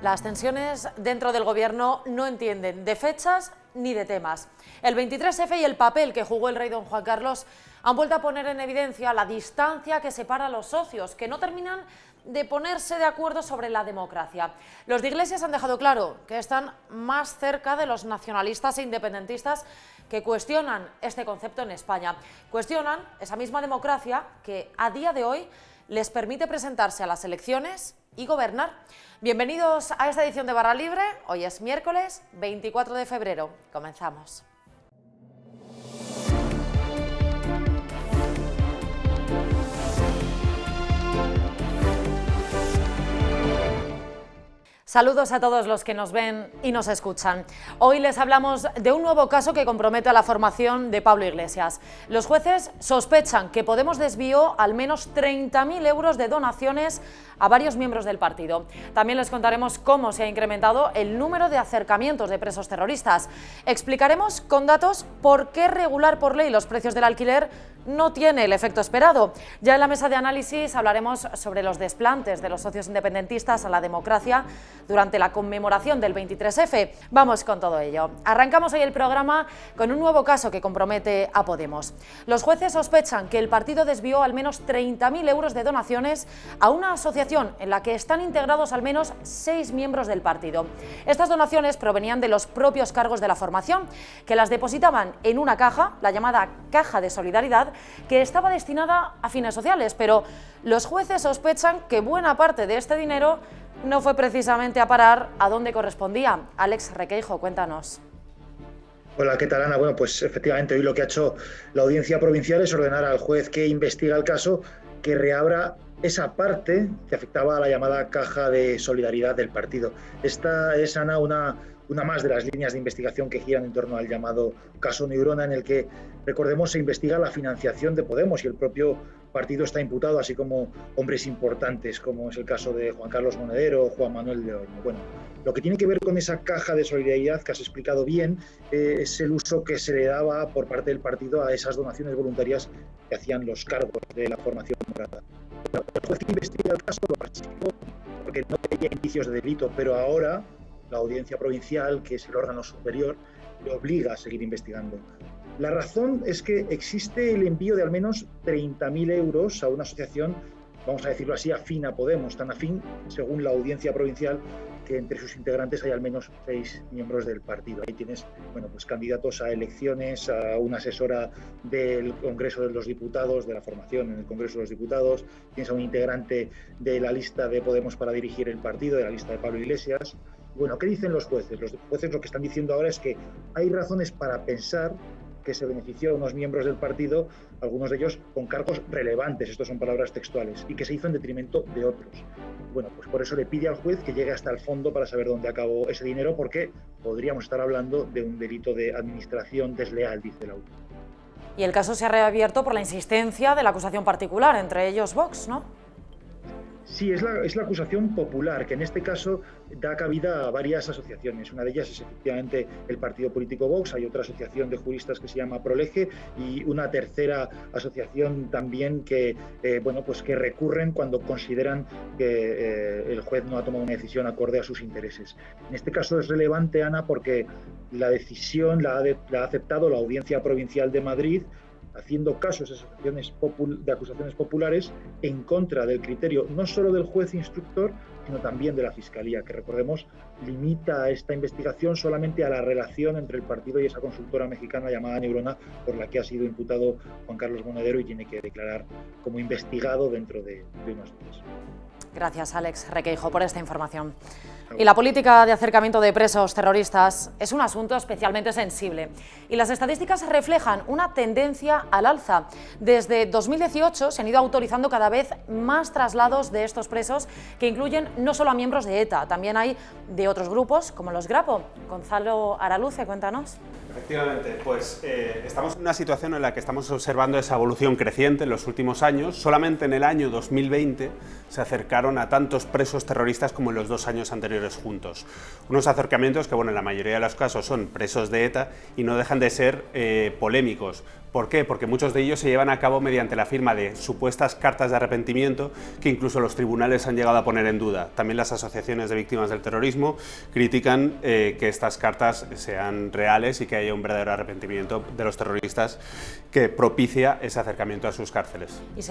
Las tensiones dentro del Gobierno no entienden de fechas ni de temas. El 23F y el papel que jugó el rey don Juan Carlos han vuelto a poner en evidencia la distancia que separa a los socios, que no terminan de ponerse de acuerdo sobre la democracia. Los de Iglesias han dejado claro que están más cerca de los nacionalistas e independentistas que cuestionan este concepto en España. Cuestionan esa misma democracia que a día de hoy les permite presentarse a las elecciones y gobernar. Bienvenidos a esta edición de Barra Libre. Hoy es miércoles 24 de febrero. Comenzamos. Saludos a todos los que nos ven y nos escuchan. Hoy les hablamos de un nuevo caso que compromete a la formación de Pablo Iglesias. Los jueces sospechan que Podemos desvió al menos 30.000 euros de donaciones a varios miembros del partido. También les contaremos cómo se ha incrementado el número de acercamientos de presos terroristas. Explicaremos con datos por qué regular por ley los precios del alquiler no tiene el efecto esperado. Ya en la mesa de análisis hablaremos sobre los desplantes de los socios independentistas a la democracia durante la conmemoración del 23F. Vamos con todo ello. Arrancamos hoy el programa con un nuevo caso que compromete a Podemos. Los jueces sospechan que el partido desvió al menos 30.000 euros de donaciones a una asociación en la que están integrados al menos 6 miembros del partido. Estas donaciones provenían de los propios cargos de la formación, que las depositaban en una caja, la llamada Caja de Solidaridad, que estaba destinada a fines sociales, pero los jueces sospechan que buena parte de este dinero no fue precisamente a parar a donde correspondía. Alex Requeijo, cuéntanos. Hola, ¿qué tal, Ana? Bueno, pues efectivamente hoy lo que ha hecho la Audiencia Provincial es ordenar al juez que investiga el caso que reabra esa parte que afectaba a la llamada Caja de Solidaridad del partido. Esta es, Ana, una más de las líneas de investigación que giran en torno al llamado caso Neurona, en el que, recordemos, se investiga la financiación de Podemos y el propio partido está imputado, así como hombres importantes, como es el caso de Juan Carlos Monedero o Juan Manuel de Oño. Bueno, lo que tiene que ver con esa caja de solidaridad que has explicado bien es el uso que se le daba por parte del partido a esas donaciones voluntarias que hacían los cargos de la formación democrática. El juez que investiga el caso lo archivó porque no tenía indicios de delito, pero ahora la Audiencia Provincial, que es el órgano superior, le obliga a seguir investigando. La razón es que existe el envío de al menos 30.000 euros a una asociación, vamos a decirlo así, afín a Podemos, tan afín, según la Audiencia Provincial, que entre sus integrantes hay al menos 6 miembros del partido. Ahí tienes, bueno, pues candidatos a elecciones, a una asesora del Congreso de los Diputados, de la formación en el Congreso de los Diputados, tienes a un integrante de la lista de Podemos para dirigir el partido, de la lista de Pablo Iglesias. Bueno, ¿qué dicen los jueces? Los jueces lo que están diciendo ahora es que hay razones para pensar que se benefició a unos miembros del partido, algunos de ellos con cargos relevantes, estos son palabras textuales, y que se hizo en detrimento de otros. Bueno, pues por eso le pide al juez que llegue hasta el fondo para saber dónde acabó ese dinero, porque podríamos estar hablando de un delito de administración desleal, dice la autor. Y el caso se ha reabierto por la insistencia de la acusación particular, entre ellos Vox, ¿no? Sí, es la acusación popular, que en este caso da cabida a varias asociaciones. Una de ellas es efectivamente el partido político Vox, hay otra asociación de juristas que se llama Prolege y una tercera asociación también que, pues que recurren cuando consideran que el juez no ha tomado una decisión acorde a sus intereses. En este caso es relevante, Ana, porque la decisión la ha aceptado la Audiencia Provincial de Madrid, haciendo caso a esas de acusaciones populares en contra del criterio no solo del juez instructor, sino también de la Fiscalía, que recordemos limita esta investigación solamente a la relación entre el partido y esa consultora mexicana llamada Neurona, por la que ha sido imputado Juan Carlos Monedero y tiene que declarar como investigado dentro de unos días. Gracias, Alex Requeijo, por esta información. Y la política de acercamiento de presos terroristas es un asunto especialmente sensible y las estadísticas reflejan una tendencia al alza. Desde 2018 se han ido autorizando cada vez más traslados de estos presos, que incluyen no solo a miembros de ETA, también hay de otros grupos como los Grapo. Gonzalo Araluce, cuéntanos. Efectivamente, pues estamos en una situación en la que estamos observando esa evolución creciente en los últimos años. Solamente en el año 2020 se acercaron a tantos presos terroristas como en los 2 años anteriores juntos. Unos acercamientos que, bueno, en la mayoría de los casos son presos de ETA y no dejan de ser polémicos, ¿Por qué? Porque muchos de ellos se llevan a cabo mediante la firma de supuestas cartas de arrepentimiento que incluso los tribunales han llegado a poner en duda. También las asociaciones de víctimas del terrorismo critican que estas cartas sean reales y que haya un verdadero arrepentimiento de los terroristas que propicia ese acercamiento a sus cárceles. Y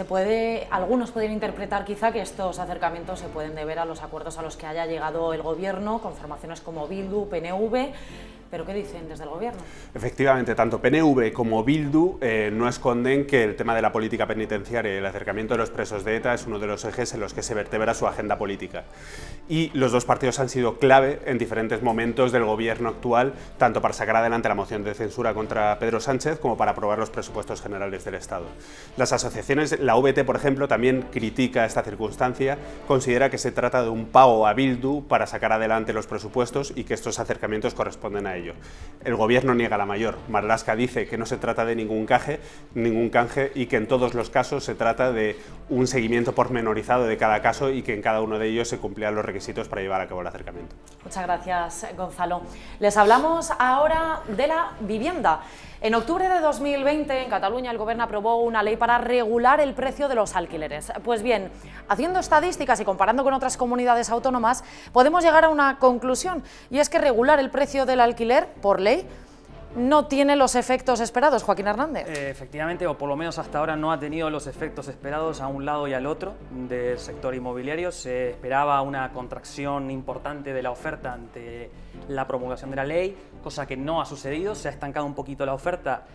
algunos pueden interpretar quizá que estos acercamientos se pueden deber a los acuerdos a los que haya llegado el Gobierno con formaciones como Bildu, PNV. ¿Pero qué dicen desde el Gobierno? Efectivamente, tanto PNV como Bildu no esconden que el tema de la política penitenciaria y el acercamiento de los presos de ETA es uno de los ejes en los que se vertebra su agenda política. Y los dos partidos han sido clave en diferentes momentos del Gobierno actual, tanto para sacar adelante la moción de censura contra Pedro Sánchez como para aprobar los presupuestos generales del Estado. Las asociaciones, la VT, por ejemplo, también critica esta circunstancia, considera que se trata de un pago a Bildu para sacar adelante los presupuestos y que estos acercamientos corresponden a ello. El Gobierno niega la mayor. Marlaska dice que no se trata de ningún canje y que en todos los casos se trata de un seguimiento pormenorizado de cada caso y que en cada uno de ellos se cumplían los requisitos para llevar a cabo el acercamiento. Muchas gracias, Gonzalo. Les hablamos ahora de la vivienda. En octubre de 2020, en Cataluña, el Gobierno aprobó una ley para regular el precio de los alquileres. Pues bien, haciendo estadísticas y comparando con otras comunidades autónomas, podemos llegar a una conclusión, y es que regular el precio del alquiler, por ley, no tiene los efectos esperados. Joaquín Hernández. Efectivamente, o por lo menos hasta ahora no ha tenido los efectos esperados a un lado y al otro del sector inmobiliario. Se esperaba una contracción importante de la oferta ante la promulgación de la ley, cosa que no ha sucedido. Se ha estancado un poquito la oferta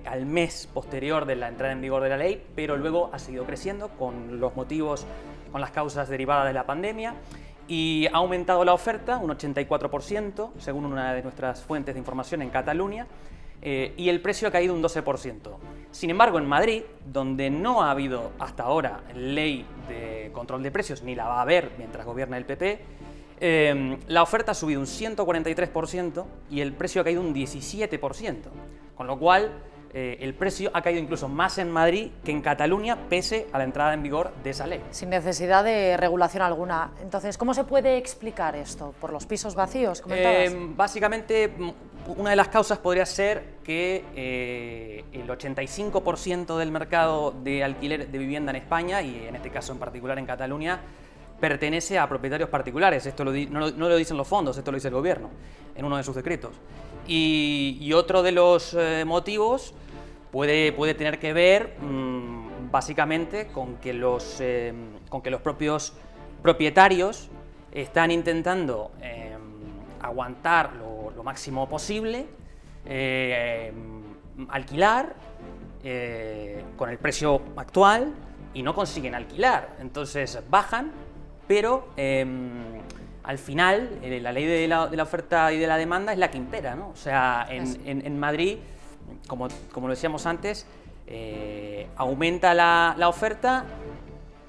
al mes posterior de la entrada en vigor de la ley, pero luego ha seguido creciendo con las causas derivadas de la pandemia. Y ha aumentado la oferta un 84%, según una de nuestras fuentes de información en Cataluña, y el precio ha caído un 12%. Sin embargo, en Madrid, donde no ha habido hasta ahora ley de control de precios, ni la va a haber mientras gobierna el PP, la oferta ha subido un 143% y el precio ha caído un 17%, con lo cual el precio ha caído incluso más en Madrid que en Cataluña, pese a la entrada en vigor de esa ley. Sin necesidad de regulación alguna. Entonces, ¿cómo se puede explicar esto? ¿Por los pisos vacíos, comentabas? Básicamente, una de las causas podría ser que el 85% del mercado de alquiler de vivienda en España, y en este caso en particular en Cataluña, pertenece a propietarios particulares. Esto no lo dicen los fondos, esto lo dice el Gobierno en uno de sus decretos. Y otro de los motivos puede tener que ver básicamente con que los propios propietarios están intentando aguantar lo máximo posible, alquilar con el precio actual y no consiguen alquilar. Entonces bajan, pero al final la ley de la oferta y de la demanda es la que impera, ¿no? O sea, en Madrid, como lo decíamos antes, aumenta la oferta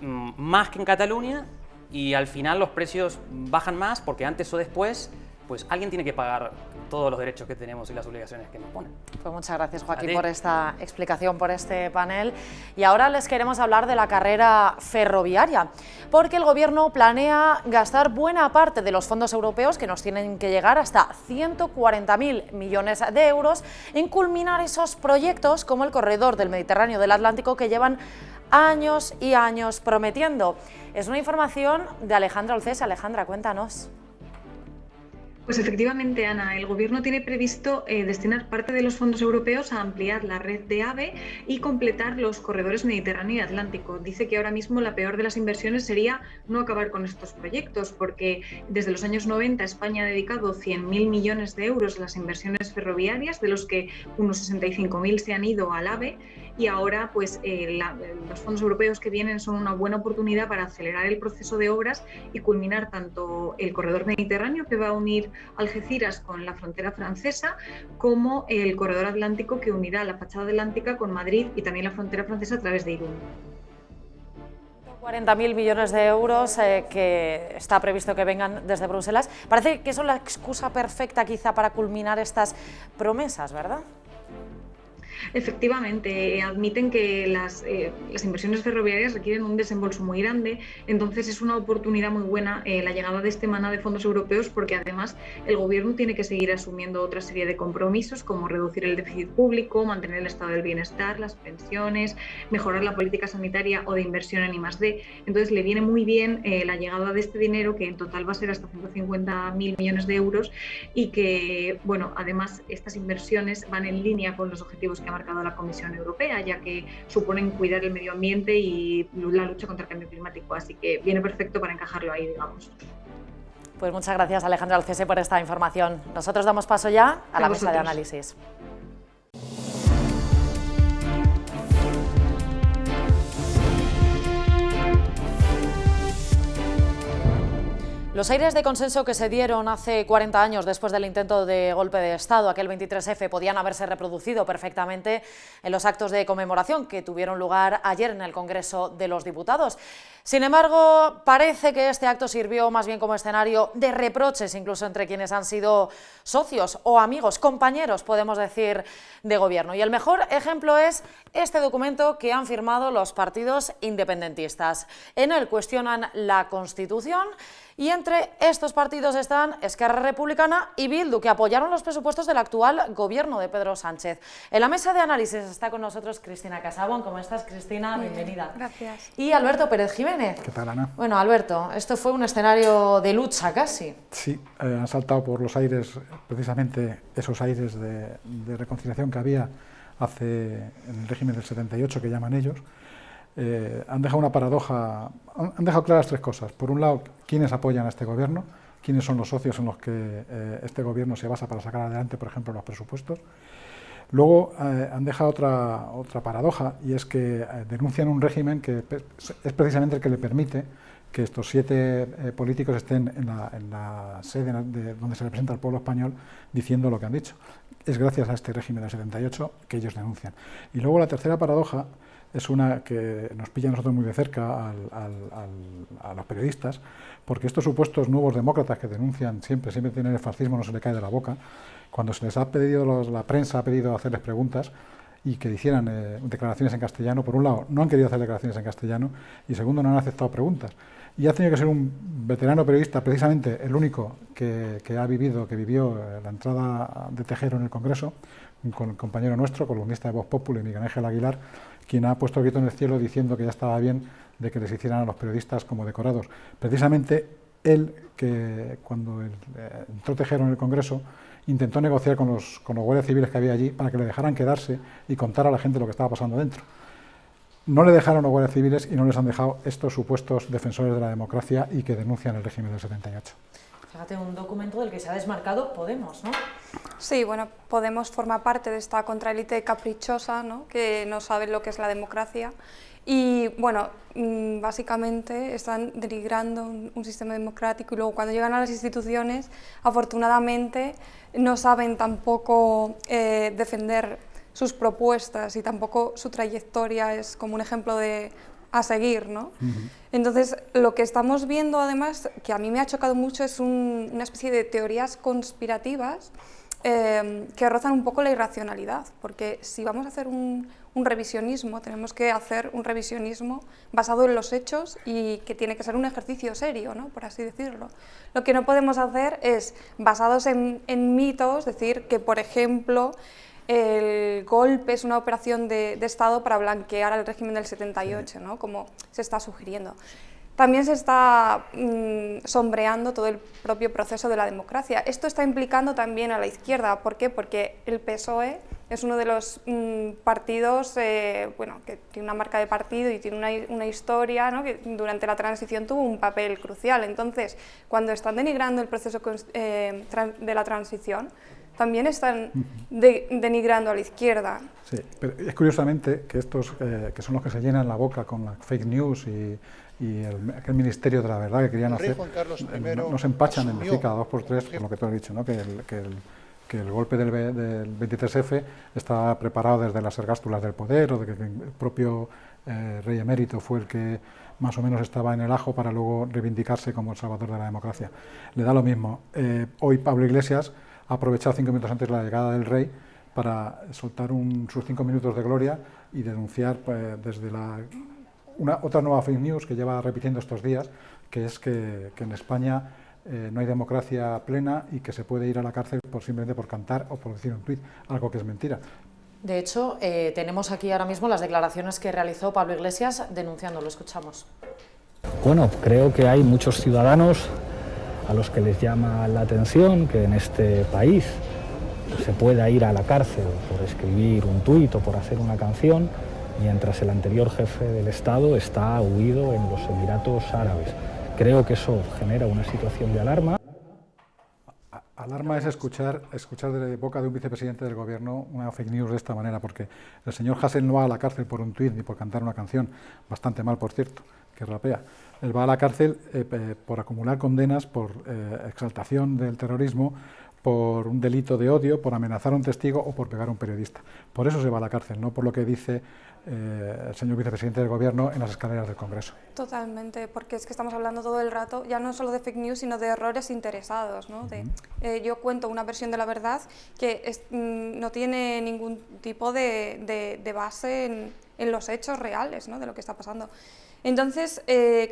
más que en Cataluña y al final los precios bajan más porque antes o después pues alguien tiene que pagar todos los derechos que tenemos y las obligaciones que nos ponen. Pues muchas gracias, Joaquín, por esta explicación, por este panel. Y ahora les queremos hablar de la carrera ferroviaria, porque el Gobierno planea gastar buena parte de los fondos europeos, que nos tienen que llegar hasta 140.000 millones de euros, en culminar esos proyectos como el corredor del Mediterráneo del Atlántico que llevan años y años prometiendo. Es una información de Alejandra Olcés. Alejandra, cuéntanos. Pues efectivamente, Ana, el Gobierno tiene previsto destinar parte de los fondos europeos a ampliar la red de AVE y completar los corredores Mediterráneo y Atlántico. Dice que ahora mismo la peor de las inversiones sería no acabar con estos proyectos, porque desde los años 90 España ha dedicado 100.000 millones de euros a las inversiones ferroviarias, de los que unos 65.000 se han ido al AVE, y ahora pues los fondos europeos que vienen son una buena oportunidad para acelerar el proceso de obras y culminar tanto el corredor Mediterráneo, que va a unir Algeciras con la frontera francesa, como el corredor atlántico, que unirá la fachada atlántica con Madrid y también la frontera francesa a través de Irún. 40.000 millones de euros que está previsto que vengan desde Bruselas. Parece que son la excusa perfecta quizá para culminar estas promesas, ¿verdad? Efectivamente, admiten que las inversiones ferroviarias requieren un desembolso muy grande, entonces es una oportunidad muy buena la llegada de este maná de fondos europeos, porque además el gobierno tiene que seguir asumiendo otra serie de compromisos como reducir el déficit público, mantener el estado del bienestar, las pensiones, mejorar la política sanitaria o de inversión en I+D. Entonces le viene muy bien la llegada de este dinero, que en total va a ser hasta 150.000 millones de euros, y que, bueno, además estas inversiones van en línea con los objetivos que ha marcado la Comisión Europea, ya que suponen cuidar el medio ambiente y la lucha contra el cambio climático, así que viene perfecto para encajarlo ahí, digamos. Pues muchas gracias, Alejandra Alcese, por esta información. Nosotros damos paso ya a la mesa de análisis. Los aires de consenso que se dieron hace 40 años después del intento de golpe de Estado, aquel 23F, podían haberse reproducido perfectamente en los actos de conmemoración que tuvieron lugar ayer en el Congreso de los Diputados. Sin embargo, parece que este acto sirvió más bien como escenario de reproches, incluso entre quienes han sido socios o amigos, compañeros, podemos decir, de gobierno. Y el mejor ejemplo es este documento que han firmado los partidos independentistas. En él cuestionan la Constitución, y entre estos partidos están Esquerra Republicana y Bildu, que apoyaron los presupuestos del actual gobierno de Pedro Sánchez. En la mesa de análisis está con nosotros Cristina Casabón. ¿Cómo estás, Cristina? Bienvenida. Gracias. Y Alberto Pérez Jiménez. ¿Qué tal, Ana? Bueno, Alberto, esto fue un escenario de lucha casi. Sí, han saltado por los aires, precisamente esos aires de reconciliación que había en el régimen del 78, que llaman ellos. Han dejado una paradoja, han dejado claras tres cosas. Por un lado, quiénes apoyan a este gobierno, quiénes son los socios en los que este gobierno se basa para sacar adelante, por ejemplo, los presupuestos. Luego han dejado otra paradoja, y es que denuncian un régimen que es precisamente el que le permite que estos 7 políticos estén en la sede donde se representa al pueblo español diciendo lo que han dicho. Es gracias a este régimen del 78 que ellos denuncian. Y luego la tercera paradoja es una que nos pilla a nosotros muy de cerca, a los periodistas, porque estos supuestos nuevos demócratas que denuncian siempre tienen el fascismo, no se le cae de la boca. Cuando se les ha pedido, la prensa ha pedido hacerles preguntas y que hicieran declaraciones en castellano, por un lado no han querido hacer declaraciones en castellano y segundo no han aceptado preguntas. Y ha tenido que ser un veterano periodista, precisamente el único que vivió la entrada de Tejero en el Congreso, un compañero nuestro, columnista de Voz Populi, Miguel Ángel Aguilar, quien ha puesto el grito en el cielo diciendo que ya estaba bien de que les hicieran a los periodistas como decorados. Precisamente él, que cuando entró Tejero en el Congreso, intentó negociar con los guardias civiles que había allí para que le dejaran quedarse y contar a la gente lo que estaba pasando dentro. No le dejaron los guardias civiles y no les han dejado estos supuestos defensores de la democracia y que denuncian el régimen del 78. Fíjate, un documento del que se ha desmarcado Podemos, ¿no? Sí, bueno, Podemos forma parte de esta contraélite caprichosa, ¿no?, que no sabe lo que es la democracia. Y bueno, básicamente están denigrando un sistema democrático y luego cuando llegan a las instituciones, afortunadamente, no saben tampoco defender sus propuestas y tampoco su trayectoria es como un ejemplo a seguir, ¿no? Entonces, lo que estamos viendo además, que a mí me ha chocado mucho, es una especie de teorías conspirativas que rozan un poco la irracionalidad, porque si vamos a hacer un revisionismo, tenemos que hacer un revisionismo basado en los hechos y que tiene que ser un ejercicio serio, ¿no?, por así decirlo. Lo que no podemos hacer es, basados en mitos, decir que, por ejemplo, el golpe es una operación de Estado para blanquear al régimen del 78, ¿no?, como se está sugiriendo. También se está sombreando todo el propio proceso de la democracia. Esto está implicando también a la izquierda. ¿Por qué? Porque el PSOE es uno de los partidos bueno, que tiene una marca de partido y tiene una historia, ¿no?, que durante la transición tuvo un papel crucial. Entonces, cuando están denigrando el proceso de la transición, también están denigrando a la izquierda. Sí, pero es curiosamente que estos, que son los que se llenan la boca con las fake news y aquel ministerio de la verdad que querían hacer, no se empachan en decir cada 2 por 3 con lo que tú has dicho, ¿no?, que el golpe del 23F estaba preparado desde las ergástulas del poder, o de que el propio rey emérito fue el que más o menos estaba en el ajo para luego reivindicarse como el salvador de la democracia. Le da lo mismo. Hoy Pablo Iglesias ha aprovechado 5 minutos antes de la llegada del rey para soltar sus 5 minutos de gloria y denunciar desde otra nueva fake news que lleva repitiendo estos días, que es que en España no hay democracia plena y que se puede ir a la cárcel simplemente por cantar o por decir un tuit, algo que es mentira. De hecho, tenemos aquí ahora mismo las declaraciones que realizó Pablo Iglesias denunciando, lo escuchamos. Bueno, creo que hay muchos ciudadanos a los que les llama la atención que en este país se pueda ir a la cárcel por escribir un tuit o por hacer una canción, mientras el anterior jefe del Estado está huido en los Emiratos Árabes. Creo que eso genera una situación de alarma. Alarma es escuchar de boca de un vicepresidente del gobierno una fake news de esta manera, porque el señor Hasél no va a la cárcel por un tuit ni por cantar una canción, bastante mal por cierto, que rapea. Él va a la cárcel por acumular condenas, por exaltación del terrorismo, por un delito de odio, por amenazar a un testigo o por pegar a un periodista. Por eso se va a la cárcel, no por lo que dice el señor vicepresidente del gobierno en las escaleras del Congreso. Totalmente, porque es que estamos hablando todo el rato, ya no solo de fake news, sino de errores interesados, ¿no? Yo cuento una versión de la verdad que no tiene ningún tipo de base en los hechos reales, ¿no?, de lo que está pasando. Entonces,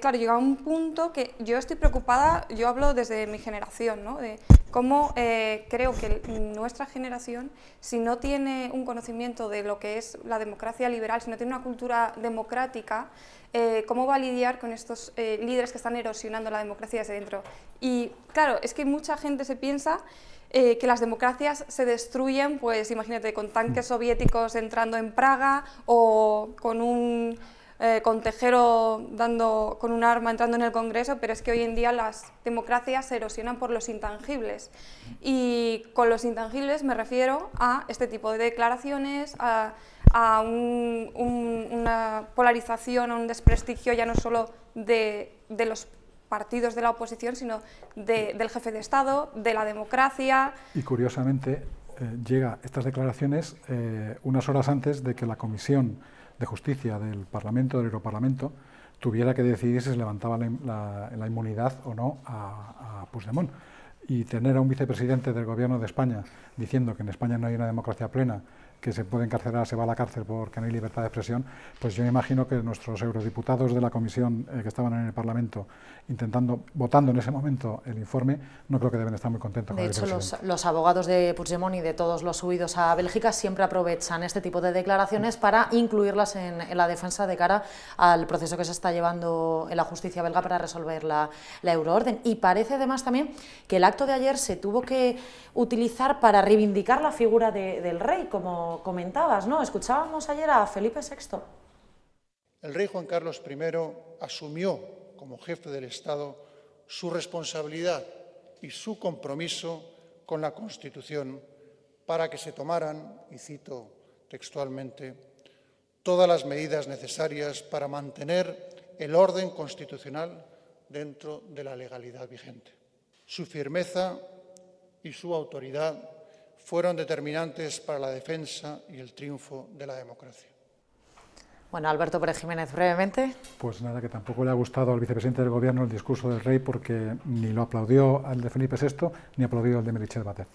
claro, llega un punto que yo estoy preocupada, yo hablo desde mi generación, ¿no?, de cómo creo que nuestra generación, si no tiene un conocimiento de lo que es la democracia liberal, si no tiene una cultura democrática, cómo va a lidiar con estos líderes que están erosionando la democracia desde dentro. Y claro, es que mucha gente se piensa que las democracias se destruyen, pues imagínate, con tanques soviéticos entrando en Praga o con un Tejero con un arma entrando en el Congreso, pero es que hoy en día las democracias se erosionan por los intangibles. Y con los intangibles me refiero a este tipo de declaraciones, a una polarización, a un desprestigio ya no solo de los partidos de la oposición, sino del jefe de Estado, de la democracia. Y curiosamente llega estas declaraciones unas horas antes de que la Comisión de Justicia del Parlamento, del Europarlamento, tuviera que decidir si se levantaba la inmunidad o no a Puigdemont. Y tener a un vicepresidente del Gobierno de España diciendo que en España no hay una democracia plena, que se puede encarcelar, se va a la cárcel porque no hay libertad de expresión, pues yo me imagino que nuestros eurodiputados de la comisión que estaban en el Parlamento votando en ese momento el informe, no creo que deben estar muy contentos. De hecho, los abogados de Puigdemont y de todos los huidos a Bélgica siempre aprovechan este tipo de declaraciones para incluirlas en la defensa de cara al proceso que se está llevando en la justicia belga para resolver la euroorden. Y parece además también que el acto de ayer se tuvo que utilizar para reivindicar la figura del rey, como comentabas, ¿no? Escuchábamos ayer a Felipe VI. El rey Juan Carlos I asumió como jefe del Estado su responsabilidad y su compromiso con la Constitución para que se tomaran, y cito textualmente, todas las medidas necesarias para mantener el orden constitucional dentro de la legalidad vigente. Su firmeza y su autoridad fueron determinantes para la defensa y el triunfo de la democracia. Bueno, Alberto Pérez Jiménez, brevemente. Pues nada, que tampoco le ha gustado al vicepresidente del Gobierno el discurso del rey, porque ni lo aplaudió al de Felipe VI, ni aplaudió al de Meritxell Batet.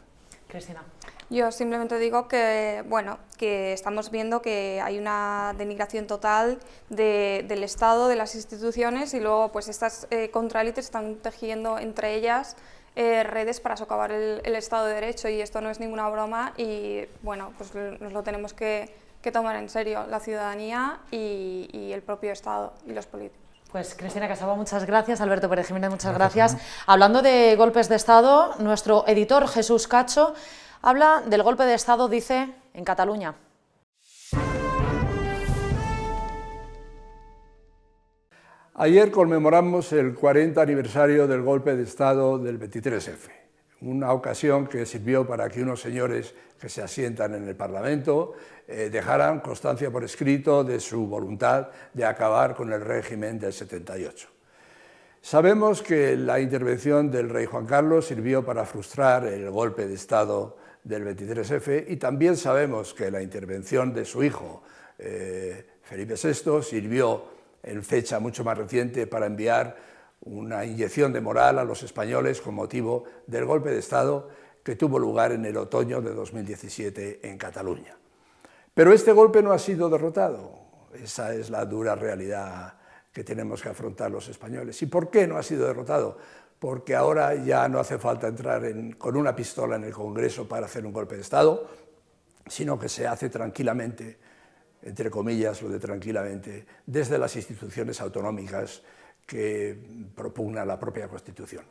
Cristina. Yo simplemente digo que, bueno, que estamos viendo que hay una denigración total del Estado, de las instituciones, y luego pues estas contraélites están tejiendo entre ellas redes para socavar el Estado de Derecho, y esto no es ninguna broma, y bueno, pues nos lo tenemos que tomar en serio la ciudadanía y el propio Estado y los políticos. Pues Cristina Casaubon, muchas gracias. Alberto Pérez Jiménez, muchas gracias. Hablando de golpes de Estado, nuestro editor Jesús Cacho habla del golpe de Estado, dice, en Cataluña. Ayer conmemoramos el 40 aniversario del golpe de Estado del 23F, una ocasión que sirvió para que unos señores que se asientan en el Parlamento dejaran constancia por escrito de su voluntad de acabar con el régimen del 78. Sabemos que la intervención del rey Juan Carlos sirvió para frustrar el golpe de Estado del 23F, y también sabemos que la intervención de su hijo, Felipe VI, sirvió en fecha mucho más reciente para enviar una inyección de moral a los españoles con motivo del golpe de Estado que tuvo lugar en el otoño de 2017 en Cataluña. Pero este golpe no ha sido derrotado. Esa es la dura realidad que tenemos que afrontar los españoles. ¿Y por qué no ha sido derrotado? Porque ahora ya no hace falta entrar con una pistola en el Congreso para hacer un golpe de Estado, sino que se hace tranquilamente, entre comillas, lo de tranquilamente, desde las instituciones autonómicas que propugna la propia Constitución.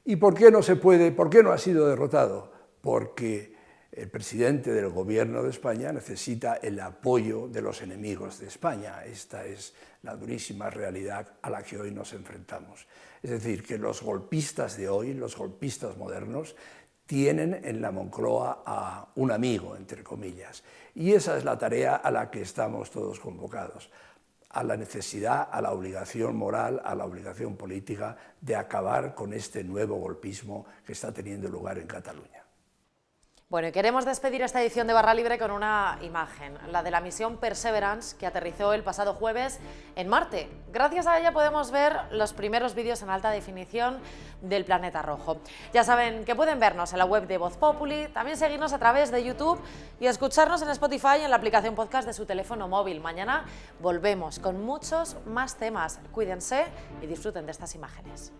¿Y por qué no se puede, por qué no ha sido derrotado? Porque el presidente del Gobierno de España necesita el apoyo de los enemigos de España. Esta es la durísima realidad a la que hoy nos enfrentamos. Es decir, que los golpistas de hoy, los golpistas modernos, tienen en la Moncloa a un amigo, entre comillas. Y esa es la tarea a la que estamos todos convocados, a la necesidad, a la obligación moral, a la obligación política de acabar con este nuevo golpismo que está teniendo lugar en Cataluña. Bueno, y queremos despedir esta edición de Barra Libre con una imagen, la de la misión Perseverance, que aterrizó el pasado jueves en Marte. Gracias a ella podemos ver los primeros vídeos en alta definición del planeta rojo. Ya saben que pueden vernos en la web de Voz Populi, también seguirnos a través de YouTube y escucharnos en Spotify y en la aplicación podcast de su teléfono móvil. Mañana volvemos con muchos más temas. Cuídense y disfruten de estas imágenes.